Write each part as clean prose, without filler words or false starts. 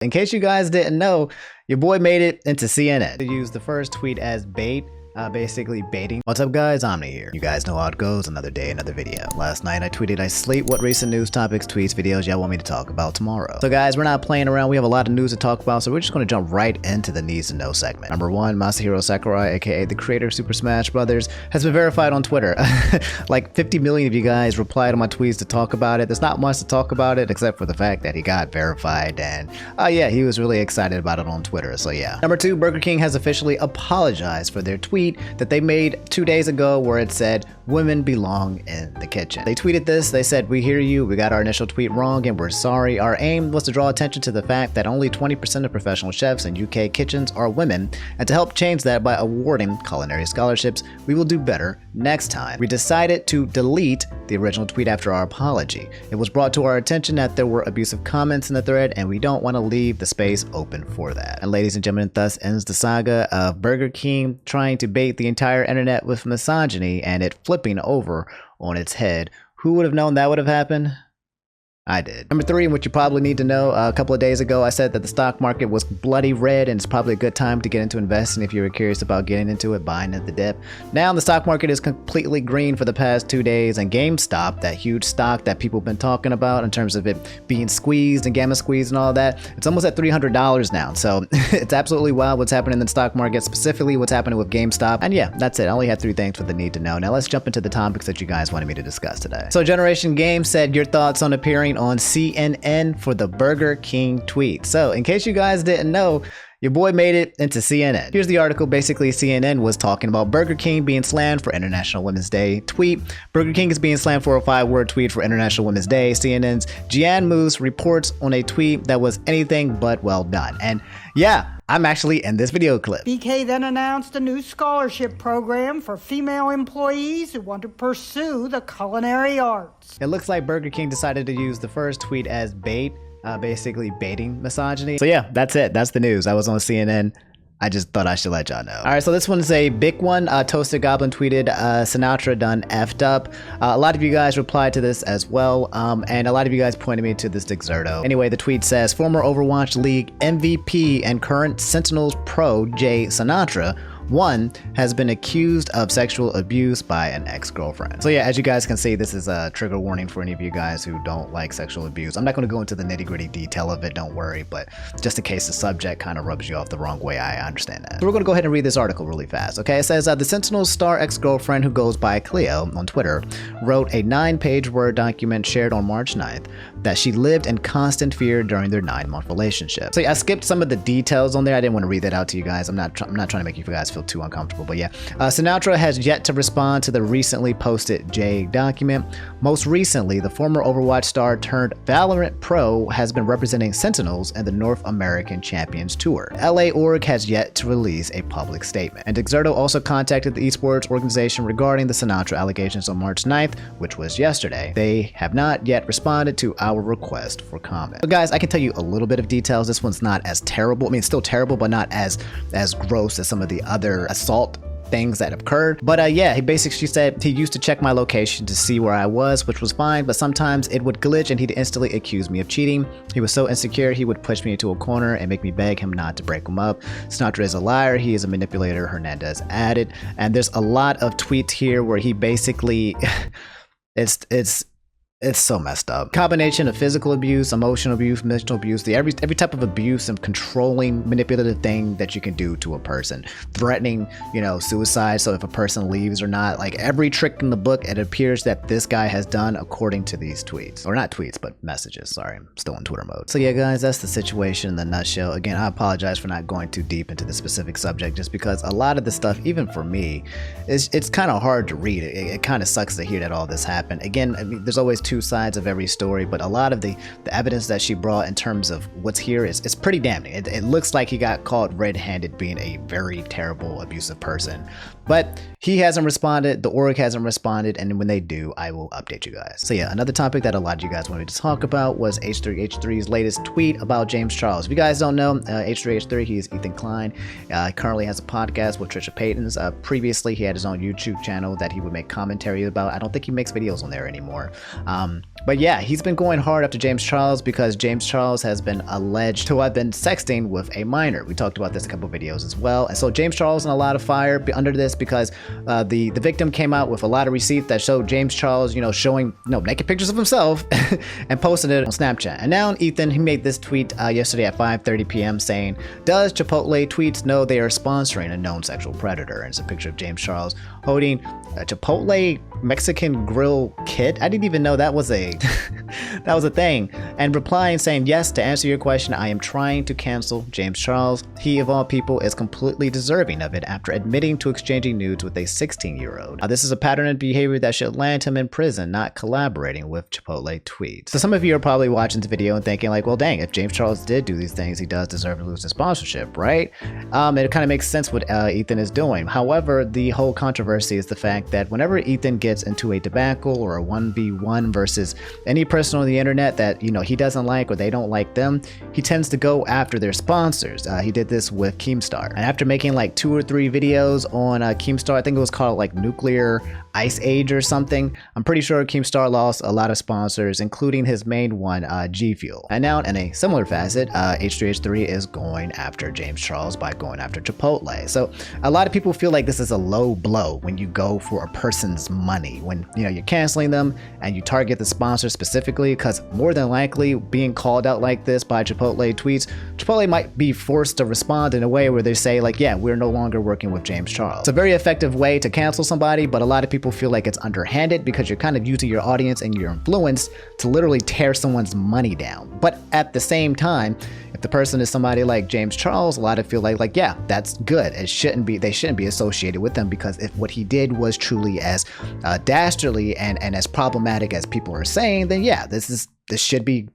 In case you guys didn't know, your boy made it into CNN. To use the first tweet as bait, basically baiting. What's up guys, Omni here. You guys know how it goes, another day, another video. Last night I tweeted I slate what recent news topics, tweets, videos y'all want me to talk about tomorrow. So guys, we're not playing around, we have a lot of news to talk about, so we're just going to jump right into the needs to know segment. Number one, Masahiro Sakurai, aka the creator of Super Smash Bros, has been verified on Twitter. Like 50 million of you guys replied on my tweets to talk about it. There's not much to talk about it except for the fact that he got verified, and yeah, he was really excited about it on Twitter, so yeah. Number two, Burger King has officially apologized for their tweet that they made 2 days ago where it said women belong in the kitchen. They tweeted this, they said, "We hear you, we got our initial tweet wrong and we're sorry. Our aim was to draw attention to the fact that only 20% of professional chefs in UK kitchens are women, and to help change that by awarding culinary scholarships, we will do better next time. We decided to delete the original tweet after our apology. It was brought to our attention that there were abusive comments in the thread and we don't want to leave the space open for that." And ladies and gentlemen, thus ends the saga of Burger King trying to bait the entire internet with misogyny and it flipping over on its head. Who would have known that would have happened? I did. Number three, what you probably need to know, a couple of days ago I said that the stock market was bloody red and it's probably a good time to get into investing if you were curious about getting into it, buying at the dip. Now the stock market is completely green for the past 2 days, and GameStop, that huge stock that people have been talking about in terms of it being squeezed and gamma squeezed and all that, it's almost at $300 now. So it's absolutely wild what's happening in the stock market, specifically what's happening with GameStop. And yeah, that's it. I only had 3 things for the need to know. Now let's jump into the topics that you guys wanted me to discuss today. So Generation Game said your thoughts on appearing on CNN for the Burger King tweet. So in case you guys didn't know, your boy made it into CNN. Here's the article. Basically, CNN was talking about Burger King being slammed for International Women's Day tweet. Burger King is being slammed for a 5-word tweet for International Women's Day. CNN's Jian Moose reports on a tweet that was anything but well done. And yeah, I'm actually in this video clip. BK then announced a new scholarship program for female employees who want to pursue the culinary arts. It looks like Burger King decided to use the first tweet as bait, basically baiting misogyny. So yeah, that's it. That's the news. I was on CNN. I just thought I should let y'all know. All right, so this one's a big one. Toasted Goblin tweeted, Sinatraa done effed up. A lot of you guys replied to this as well, and a lot of you guys pointed me to this Exerto. Anyway, the tweet says, former Overwatch League MVP and current Sentinels pro Jay Sinatraa Won has been accused of sexual abuse by an ex-girlfriend. So yeah, as you guys can see, this is a trigger warning for any of you guys who don't like sexual abuse. I'm not going to go into the nitty-gritty detail of it, don't worry, but just in case the subject kind of rubs you off the wrong way, I understand that. So we're going to go ahead and read this article really fast, okay? It says, the Sentinel's star ex-girlfriend, who goes by Cleo on Twitter, wrote a 9-page Word document shared on March 9th that she lived in constant fear during their 9-month relationship. So yeah, I skipped some of the details on there. I didn't want to read that out to you guys. I'm not trying to make you guys feel too uncomfortable, but yeah. Sinatraa has yet to respond to the recently posted Jay document. Most recently, the former Overwatch star turned Valorant pro has been representing Sentinels in the North American Champions Tour. LA Org has yet to release a public statement. And Exerto also contacted the esports organization regarding the Sinatraa allegations on March 9th, which was yesterday. They have not yet responded to our request for comment. So guys, I can tell you a little bit of details. This one's not as terrible. I mean, it's still terrible, but not as gross as some of the other assault things that occurred. But yeah, she said he used to check my location to see where I was, which was fine, but sometimes it would glitch and he'd instantly accuse me of cheating. He was so insecure, he would push me into a corner and make me beg him not to break him up. Sinatraa is a liar, he is a manipulator, Hernandez added. And there's a lot of tweets here where he basically it's so messed up. Combination of physical abuse, emotional abuse, mental abuse, every type of abuse and controlling, manipulative thing that you can do to a person. Threatening, suicide, so if a person leaves or not, like every trick in the book, it appears that this guy has done according to these tweets. Or not tweets, but messages. Sorry, I'm still in Twitter mode. So yeah, guys, that's the situation in the nutshell. Again, I apologize for not going too deep into the specific subject, just because a lot of the stuff, even for me, it's kind of hard to read. It kind of sucks to hear that all this happened. Again, I mean, there's always 2 sides of every story, but a lot of the evidence that she brought in terms of what's here is pretty damning. It looks like he got caught red-handed being a very terrible, abusive person. But he hasn't responded, the org hasn't responded, and when they do, I will update you guys. So yeah, another topic that a lot of you guys wanted to talk about was H3H3's latest tweet about James Charles. If you guys don't know, H3H3, he is Ethan Klein. Currently has a podcast with Trisha Payton's. Previously, he had his own YouTube channel that he would make commentary about. I don't think he makes videos on there anymore. But yeah, he's been going hard after James Charles because James Charles has been alleged to have been sexting with a minor. We talked about this a couple videos as well. And so James Charles in a lot of fire under this because the victim came out with a lot of receipts that showed James Charles, showing naked pictures of himself and posted it on Snapchat. And now Ethan, he made this tweet yesterday at 5:30 p.m. saying, "Does Chipotle tweets know they are sponsoring a known sexual predator?" And it's a picture of James Charles holding a Chipotle Mexican grill kit. I didn't even know that was a that was a thing. And replying saying, "Yes, to answer your question, I am trying to cancel James Charles. He of all people is completely deserving of it after admitting to exchanging nudes with a 16-year-old. This is a pattern of behavior that should land him in prison, not collaborating with Chipotle tweets." So some of you are probably watching this video and thinking like, well, dang, if James Charles did do these things, he does deserve to lose his sponsorship, right? It kind of makes sense what Ethan is doing. However, the whole controversy is the fact that whenever Ethan gets into a debacle or a 1v1 versus any person on the internet that he doesn't like or they don't like them, he tends to go after their sponsors. He did this with Keemstar, and after making like 2 or 3 videos on Keemstar, I think it was called like Nuclear Ice Age or something, I'm pretty sure Keemstar lost a lot of sponsors, including his main one, G Fuel. And now in a similar facet, H3H3 is going after James Charles by going after Chipotle. So a lot of people feel like this is a low blow when you go for a person's money, when you're canceling them and you target the sponsor specifically, because more than likely being called out like this by Chipotle tweets, Chipotle might be forced to respond in a way where they say like, yeah, we're no longer working with James Charles. It's a very effective way to cancel somebody, but a lot of people feel like it's underhanded because you're kind of using your audience and your influence to literally tear someone's money down. But at the same time, if the person is somebody like James Charles, a lot of feel like yeah, that's good. They shouldn't be associated with them, because if what he did was truly as dastardly and as problematic as people are saying, then yeah, this should be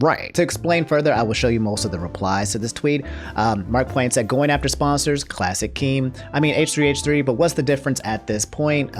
right. To explain further, I will show you most of the replies to this tweet. Mark Plain said, "Going after sponsors, classic Keem. I mean H3H3, but what's the difference at this point?"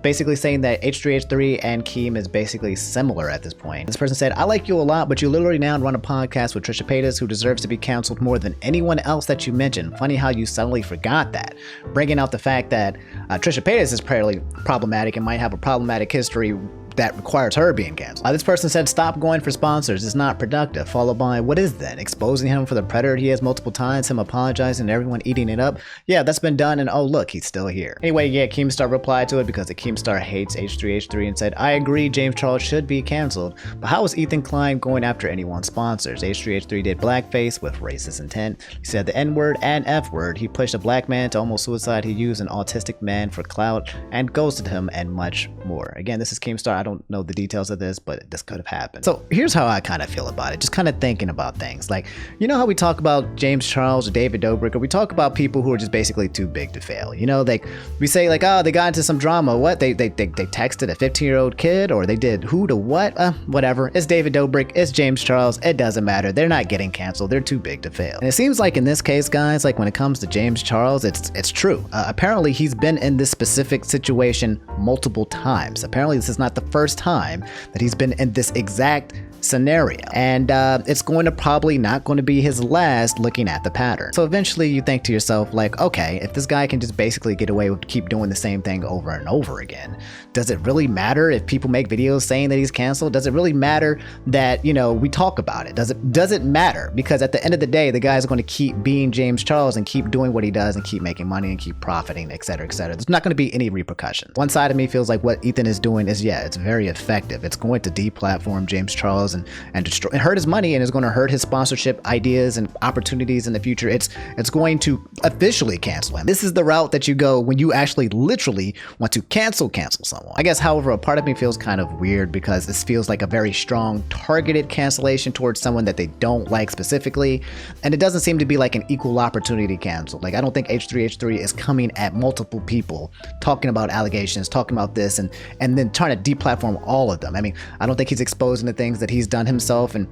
Basically saying that H3H3 and Keem is basically similar at this point. This person said, "I like you a lot, but you literally now run a podcast with Trisha Paytas, who deserves to be canceled more than anyone else that you mentioned. Funny how you suddenly forgot that." Bringing out the fact that Trisha Paytas is fairly problematic and might have a problematic history that requires her being canceled. This person said, "Stop going for sponsors. It's not productive." Followed by, "What is that? Exposing him for the predator he has multiple times, him apologizing and everyone eating it up? Yeah, that's been done, and oh look, he's still here." Anyway, yeah, Keemstar replied to it because the Keemstar hates H3H3 and said, "I agree, James Charles should be canceled, but how is Ethan Klein going after anyone's sponsors? H3H3 did blackface with racist intent. He said the N-word and F-word. He pushed a black man to almost suicide. He used an autistic man for clout and ghosted him, and much more." Again, this is Keemstar. I don't know the details of this, but this could have happened. So here's how I kind of feel about it, just kind of thinking about things. Like, how we talk about James Charles or David Dobrik, or we talk about people who are just basically too big to fail. Like we say like, oh, they got into some drama. What? They texted a 15-year-old kid, or they did who to what? Whatever. It's David Dobrik. It's James Charles. It doesn't matter. They're not getting canceled. They're too big to fail. And it seems like in this case, guys, like when it comes to James Charles, it's true. Apparently he's been in this specific situation multiple times. Apparently this is not the first time that he's been in this exact scenario, and it's going to probably not going to be his last, looking at the pattern. So eventually you think to yourself like, okay, if this guy can just basically get away with keep doing the same thing over and over again, does it really matter if people make videos saying that he's canceled? Does it really matter that we talk about it? Does it matter? Because at the end of the day, the guy's going to keep being James Charles and keep doing what he does and keep making money and keep profiting, etc., etc. There's not going to be any repercussions. One side of me feels like what Ethan is doing is, yeah, it's very effective. It's going to deplatform James Charles and destroy and hurt his money, and is going to hurt his sponsorship ideas and opportunities in the future. It's going to officially cancel him. This is the route that you go when you actually literally want to cancel someone. I guess, however, a part of me feels kind of weird because this feels like a very strong targeted cancellation towards someone that they don't like specifically, and it doesn't seem to be like an equal opportunity cancel. Like, I don't think H3H3 is coming at multiple people talking about allegations, talking about this, and then trying to deplatform all of them. I mean, I don't think he's exposing the things that he's done himself and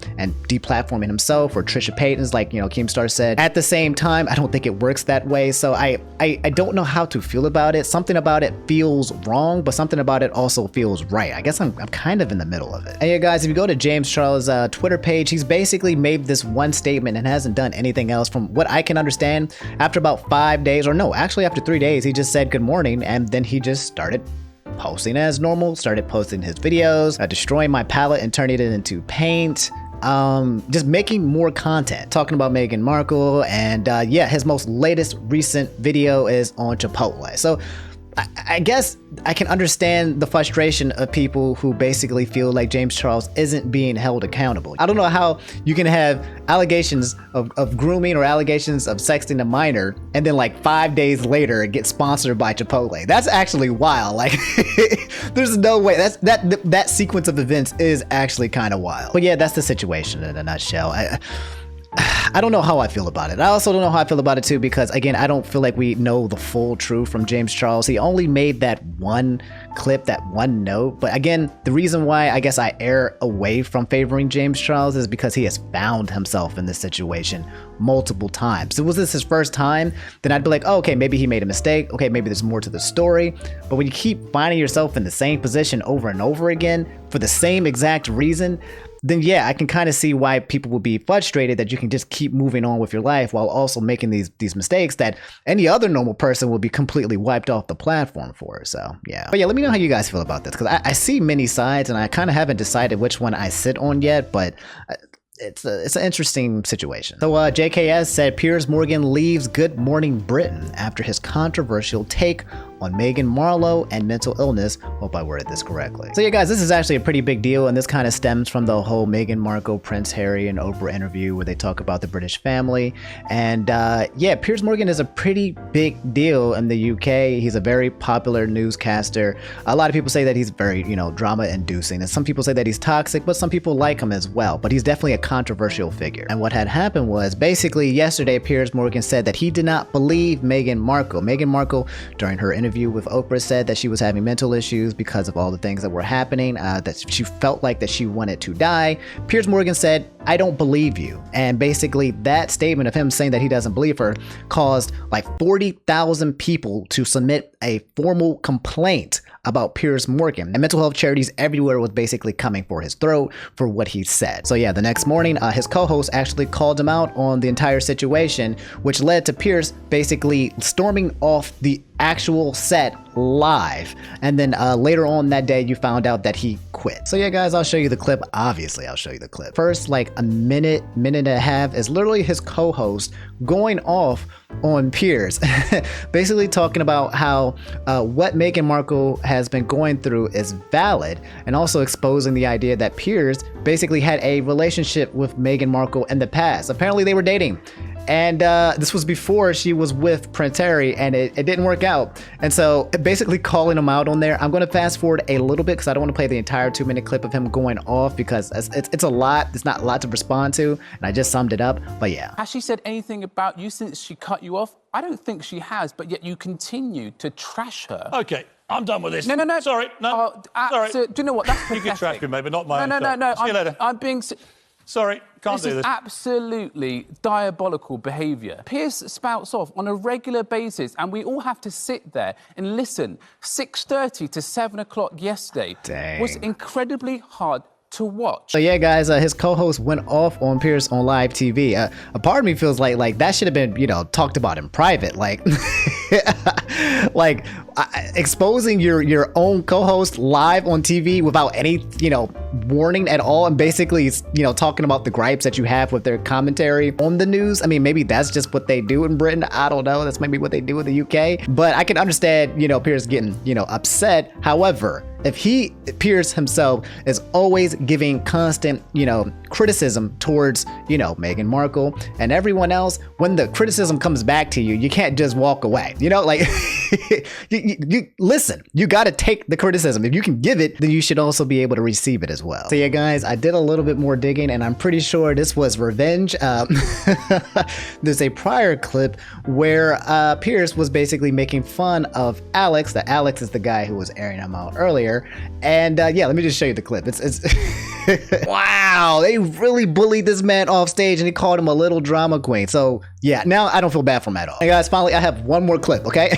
deplatforming himself, or Trisha Paytas, like Keemstar said. At the same time, I don't think it works that way. So I don't know how to feel about it. Something about it feels wrong, but something about it also feels right. I guess I'm kind of in the middle of it. And yeah, guys, if you go to James Charles' Twitter page, he's basically made this one statement and hasn't done anything else from what I can understand. After about 5 days, or no, actually after 3 days, he just said good morning, and then he just started posting as normal, started posting his videos, destroying my palette and turning it into paint. Just making more content, talking about Megan Markle, and yeah, his most latest recent video is on Chipotle. So I guess I can understand the frustration of people who basically feel like James Charles isn't being held accountable. I don't know how you can have allegations of grooming or allegations of sexting a minor and then like 5 days later get sponsored by Chipotle. That's actually wild. Like there's no way. That sequence of events is actually kind of wild. But yeah, that's the situation in a nutshell. I don't know how I feel about it. I also don't know how I feel about it too, because again, I don't feel like we know the full truth from James Charles. He only made that one clip, that one note. But again, the reason why I guess I err away from favoring James Charles is because he has found himself in this situation multiple times. So was this his first time? Then I'd be like, oh, okay, maybe he made a mistake. Okay, maybe there's more to the story. But when you keep finding yourself in the same position over and over again for the same exact reason, then yeah, I can kind of see why people will be frustrated that you can just keep moving on with your life while also making these mistakes that any other normal person will be completely wiped off the platform for. So yeah. But yeah, let me know how you guys feel about this, because I see many sides and I kind of haven't decided which one I sit on yet, but it's an interesting situation. So JKS said Piers Morgan leaves Good Morning Britain after his controversial take on Megan Markle and mental illness. Hope I worded this correctly. So yeah, guys, this is actually a pretty big deal, and this kind of stems from the whole Meghan Markle, Prince Harry, and Oprah interview where they talk about the British family. And yeah, Piers Morgan is a pretty big deal in the UK. He's a very popular newscaster. A lot of people say that he's very, drama-inducing, and some people say that he's toxic, but some people like him as well. But he's definitely a controversial figure. And what had happened was basically yesterday, Piers Morgan said that he did not believe Meghan Markle. Meghan Markle, during her interview with Oprah, said that she was having mental issues because of all the things that were happening, that she felt like that she wanted to die. Piers Morgan said, I don't believe you. And basically that statement of him saying that he doesn't believe her caused like 40,000 people to submit a formal complaint about Piers Morgan, and mental health charities everywhere was basically coming for his throat for what he said. So yeah, the next morning, his co-host actually called him out on the entire situation, which led to Piers basically storming off the actual set live. And then later on that day, you found out that he quit. So yeah, guys, I'll show you the clip. Obviously, I'll show you the clip. First, like a minute and a half is literally his co-host going off on Piers, basically talking about how what Meghan Markle has been going through is valid, and also exposing the idea that Piers basically had a relationship with Meghan Markle in the past. Apparently they were dating. And this was before she was with Prince Harry, and it didn't work out. And so basically calling him out on there. I'm going to fast forward a little bit because I don't want to play the entire 2-minute clip of him going off, because it's a lot. It's not a lot to respond to, and I just summed it up. But yeah. Has she said anything about you since she cut you off? I don't think she has, but yet you continue to trash her. Okay, I'm done with this. No. Sorry, no. Sorry. Do you know what? That's pathetic. You can trash me, maybe not my No. See you later. I'm being... Sorry, can't do this. This is absolutely diabolical behaviour. Piers spouts off on a regular basis, and we all have to sit there and listen. 6:30 to 7 o'clock yesterday was incredibly hard to watch. So yeah, guys, his co-host went off on Piers on live TV. A part of me feels like that should have been, talked about in private. Like, exposing your own co-host live on TV without any, warning at all, and basically, talking about the gripes that you have with their commentary on the news. I mean, maybe that's just what they do in Britain. I don't know. That's maybe what they do in the UK. But I can understand, Piers getting, upset. However, if Piers himself is always giving constant, criticism towards, Meghan Markle and everyone else, when the criticism comes back to you, you can't just walk away. You listen, you got to take the criticism. If you can give it, then you should also be able to receive it as well. So yeah, guys, I did a little bit more digging, and I'm pretty sure this was revenge. There's a prior clip where Piers was basically making fun of Alex. That Alex is the guy who was airing him out earlier. And yeah, let me just show you the clip. It's Wow, they really bullied this man off stage and he called him a little drama queen. So yeah, now I don't feel bad for him at all. Hey guys, finally I have one more clip, okay?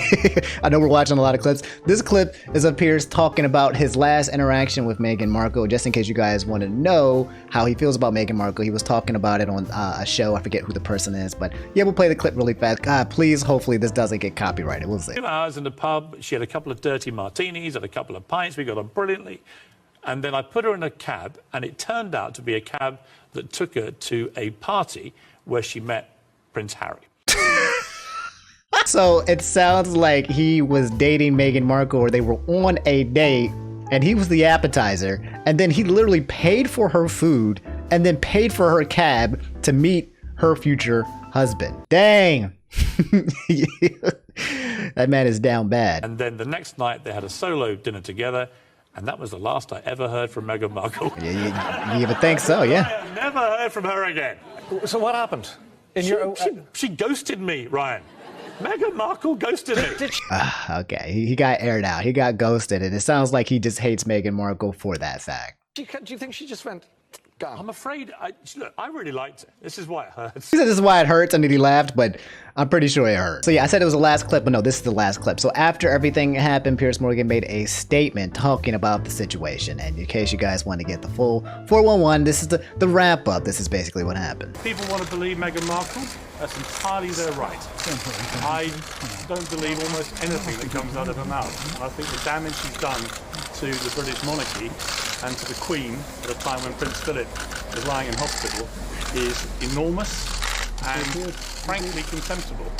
I know we're watching a lot of clips. This clip is of Piers talking about his last interaction with Megan Markle. Just in case you guys want to know how he feels about Megan Markle, he was talking about it on a show. I forget who the person is, but yeah, we'll play the clip really fast. God, please, hopefully this doesn't get copyrighted. We'll see. 2 hours in the pub, she had a couple of dirty martinis and a couple of pints. We got on brilliantly. And then I put her in a cab, and it turned out to be a cab that took her to a party where she met Prince Harry. So it sounds like he was dating Megan Markle, or they were on a date and he was the appetizer, and then he literally paid for her food and then paid for her cab to meet her future husband. Dang. That man is down bad. And then the next night they had a solo dinner together, and that was the last I ever heard from Meghan Markle. You would think so, yeah. I have never heard from her again. So what happened? She ghosted me, Ryan. Meghan Markle ghosted me. Okay, he got aired out. He got ghosted, and it sounds like he just hates Meghan Markle for that fact. Do you think she just went... I'm afraid, look, I really liked it. This is why it hurts. He said this is why it hurts, and then he laughed, but I'm pretty sure it hurt. So yeah, I said it was the last clip, but no, this is the last clip. So after everything happened, Piers Morgan made a statement talking about the situation. And in case you guys want to get the full 411, this is the wrap up. This is basically what happened. People want to believe Meghan Markle. That's entirely their right. I don't believe almost anything that comes out of her mouth. And I think the damage she's done to the British monarchy and to the Queen at a time when Prince Philip is lying in hospital is enormous and frankly contemptible.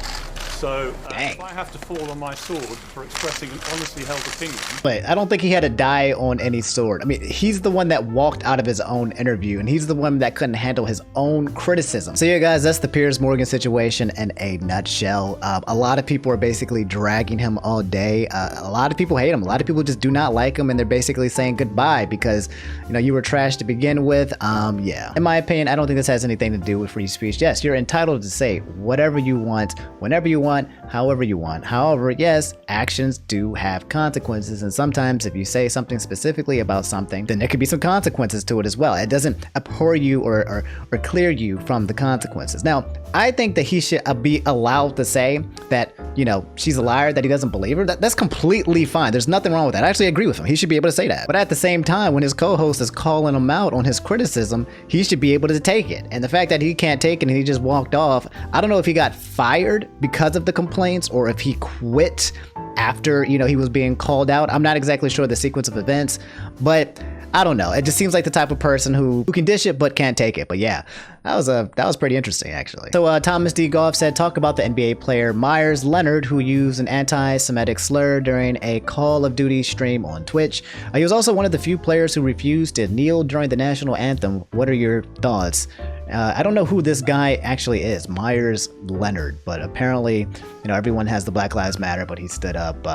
So if I have to fall on my sword for expressing an honestly held opinion... But I don't think he had to die on any sword. I mean, he's the one that walked out of his own interview, and he's the one that couldn't handle his own criticism. So yeah, guys, that's the Piers Morgan situation in a nutshell. A lot of people are basically dragging him all day. A lot of people hate him. A lot of people just do not like him, and they're basically saying goodbye because, you know, you were trash to begin with. Yeah. In my opinion, I don't think this has anything to do with free speech. Yes, you're entitled to say whatever you want, whenever you want, however you want. However, yes, actions do have consequences, and sometimes if you say something specifically about something, then there could be some consequences to it as well. It doesn't abhor you or clear you from the consequences. Now, I think that he should be allowed to say that, you know, she's a liar, that he doesn't believe her. That's completely fine. There's nothing wrong with that. I actually agree with him. He should be able to say that. But at the same time, when his co-host is calling him out on his criticism, he should be able to take it. And the fact that he can't take it and he just walked off, I don't know if he got fired because of the complaints or if he quit after, you know, he was being called out. I'm not exactly sure the sequence of events, but I don't know. It just seems like the type of person who can dish it but can't take it. But yeah, that was pretty interesting, actually. So Thomas D. Goff said, talk about the NBA player Meyers Leonard, who used an anti-Semitic slur during a Call of Duty stream on Twitch. He was also one of the few players who refused to kneel during the national anthem. What are your thoughts? I don't know who this guy actually is, Meyers Leonard, but apparently, you know, everyone has the Black Lives Matter, but he stood up,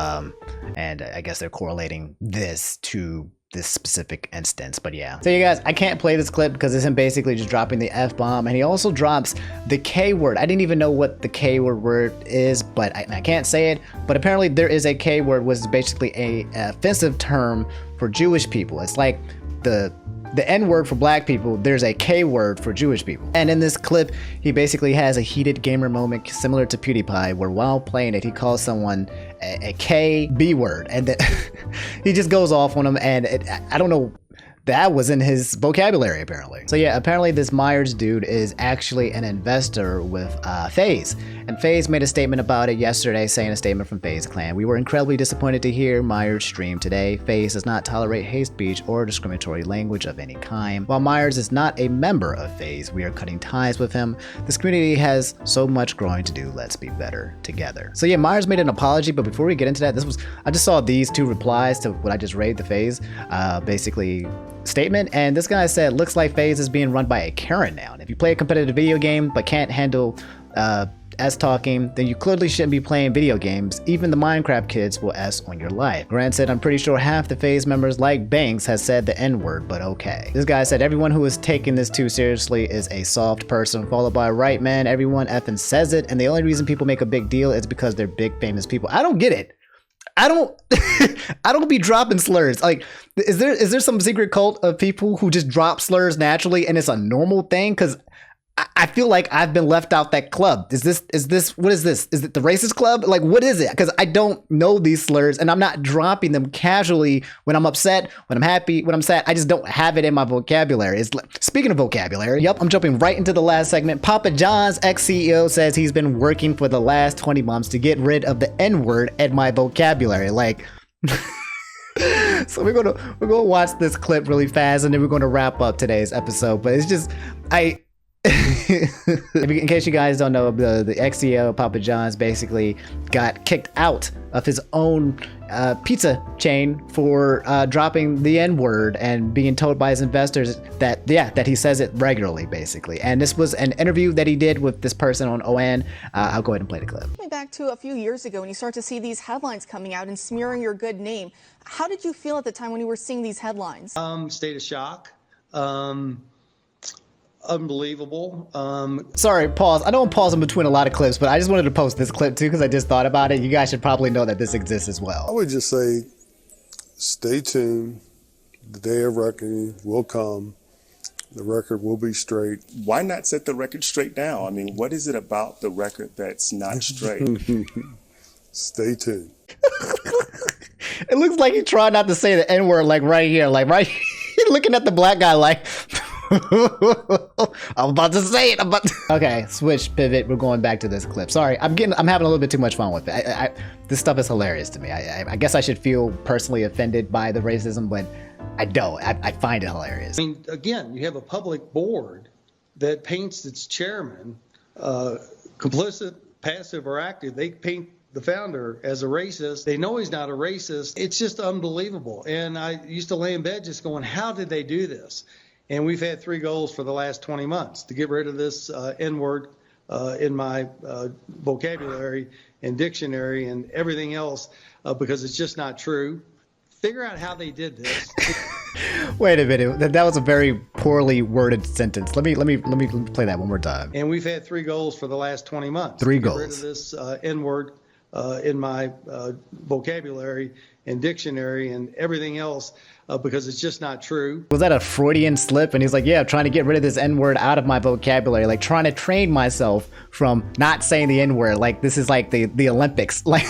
and I guess they're correlating this to this specific instance. But yeah, so you guys, I can't play this clip because it's him basically just dropping the F-bomb, and he also drops the K word. I didn't even know what the K word is, but I can't say it, but apparently there is a K word, which is basically a offensive term for Jewish people. It's like the N-word for black people, there's a K-word for Jewish people. And in this clip, he basically has a heated gamer moment similar to PewDiePie, where while playing it, he calls someone a K-B word, and then he just goes off on him, and I don't know, that was in his vocabulary apparently. So yeah, apparently this Meyers dude is actually an investor with FaZe. And FaZe made a statement about it yesterday, saying a statement from FaZe Clan. We were incredibly disappointed to hear Meyers stream today. FaZe does not tolerate hate speech or discriminatory language of any kind. While Meyers is not a member of FaZe, we are cutting ties with him. This community has so much growing to do. Let's be better together. So yeah, Meyers made an apology, but before we get into that, I just saw these two replies to what I just read, the FaZe, basically statement, and this guy said, looks like FaZe is being run by a Karen now. And if you play a competitive video game but can't handle S-talking, then you clearly shouldn't be playing video games. Even the Minecraft kids will S on your life. Grant said, I'm pretty sure half the FaZe members like Banks has said the N-word, but okay. This guy said, everyone who is taking this too seriously is a soft person, followed by right man, everyone effing says it, and the only reason people make a big deal is because they're big famous people. I don't get it. I don't I don't be dropping slurs. Like, is there some secret cult of people who just drop slurs naturally and it's a normal thing? Because I feel like I've been left out that club. Is this what is this? Is it the racist club? Like, what is it? Because I don't know these slurs and I'm not dropping them casually when I'm upset, when I'm happy, when I'm sad. I just don't have it in my vocabulary. Speaking of vocabulary, yep, I'm jumping right into the last segment. Papa John's ex-CEO says he's been working for the last 20 months to get rid of the N-word in my vocabulary. Like, so we're gonna watch this clip really fast and then we're gonna wrap up today's episode. But it's just in case you guys don't know, the ex-CEO Papa John's basically got kicked out of his own pizza chain for dropping the N-word and being told by his investors that he says it regularly, basically. And this was an interview that he did with this person on ON. I'll go ahead and play the clip. Back to a few years ago when you start to see these headlines coming out and smearing your good name. How did you feel at the time when you were seeing these headlines? State of shock. Unbelievable. Sorry, pause. I know I'm pausing between a lot of clips, but I just wanted to post this clip too because I just thought about it. You guys should probably know that this exists as well. I would just say, stay tuned. The day of reckoning will come. The record will be straight. Why not set the record straight now? I mean, what is it about the record that's not straight? Stay tuned. It looks like he tried not to say the N-word, like right here, looking at the black guy like, I'm about to say it. Okay, switch, pivot. We're going back to this clip. Sorry, I'm having a little bit too much fun with it. This stuff is hilarious to me. I guess I should feel personally offended by the racism, but I don't. I find it hilarious. I mean, again, you have a public board that paints its chairman complicit, passive, or active. They paint the founder as a racist. They know he's not a racist. It's just unbelievable. And I used to lay in bed just going, how did they do this? And we've had 3 goals for the last 20 months to get rid of this N-word in my vocabulary and dictionary and everything else because it's just not true. Figure out how they did this. Wait a minute. That was a very poorly worded sentence. Let me play that one more time. And we've had 3 goals for the last 20 months. 3 to goals. Get rid of this N-word in my vocabulary and dictionary and everything else because it's just not true. Was that a Freudian slip? And he's like, yeah, I'm trying to get rid of this N-word out of my vocabulary, like trying to train myself from not saying the N-word. Like this is like the Olympics. Like,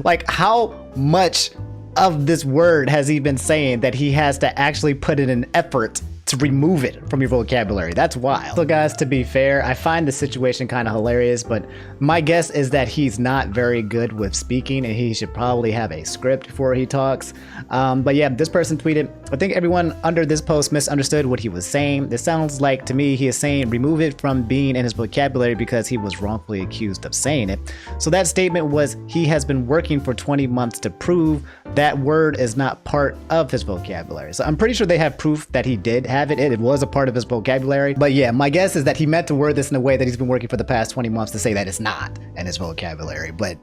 like how much of this word has he been saying that he has to actually put in an effort to remove it from your vocabulary? That's wild. So guys, to be fair, I find the situation kind of hilarious, but my guess is that he's not very good with speaking and he should probably have a script before he talks. But yeah, this person tweeted, I think everyone under this post misunderstood what he was saying. This sounds like to me he is saying remove it from being in his vocabulary because he was wrongfully accused of saying it. So that statement was he has been working for 20 months to prove that word is not part of his vocabulary. So I'm pretty sure they have proof that he did have it. It was a part of his vocabulary. But yeah, my guess is that he meant to word this in a way that he's been working for the past 20 months to say that it's not in his vocabulary. But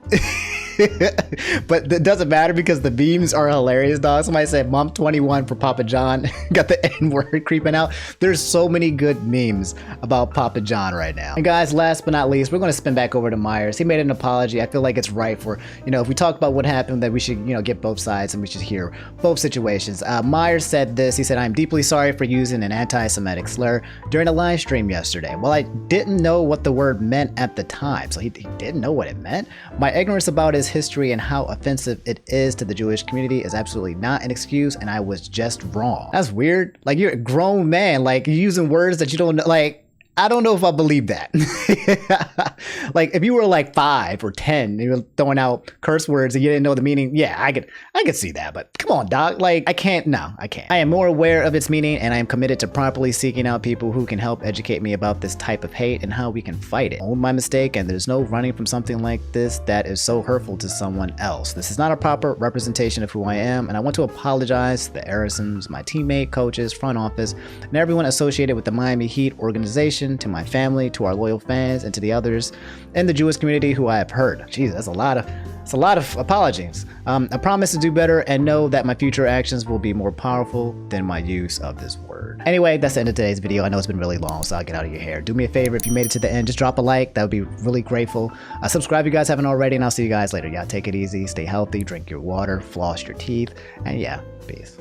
but it doesn't matter because the memes are hilarious, dog. Somebody said Mom 21 for Papa John. Got the N-word creeping out. There's so many good memes about Papa John right now. And guys, last but not least, we're going to spin back over to Meyers. He made an apology. I feel like it's right for, if we talk about what happened, that we should, get both sides and we should hear both situations. Meyers said this. He said, I'm deeply sorry for using an anti-Semitic slur during a live stream yesterday. Well, I didn't know what the word meant at the time, so he didn't know what it meant. My ignorance about his history and how offensive it is to the Jewish community is absolutely not an excuse, and I was just wrong. That's weird. Like, you're a grown man, like, you're using words that you don't know, like, I don't know if I believe that. Like, if you were like 5 or 10, you were throwing out curse words and you didn't know the meaning, yeah, I could see that. But come on, dog. Like, I can't. I am more aware of its meaning, and I am committed to properly seeking out people who can help educate me about this type of hate and how we can fight it. Own my mistake, and there's no running from something like this that is so hurtful to someone else. This is not a proper representation of who I am, and I want to apologize to the Harrisons, my teammate, coaches, front office, and everyone associated with the Miami Heat organization nation, to my family, to our loyal fans, and to the others in the Jewish community who I have hurt. Jeez, that's a lot of apologies. I promise to do better and know that my future actions will be more powerful than my use of this word. Anyway, that's the end of today's video. I know it's been really long, so I'll get out of your hair. Do me a favor, if you made it to the end, just drop a like. That would be really grateful. Subscribe if you guys haven't already, and I'll see you guys later. Yeah, take it easy, stay healthy, drink your water, floss your teeth, and yeah, peace.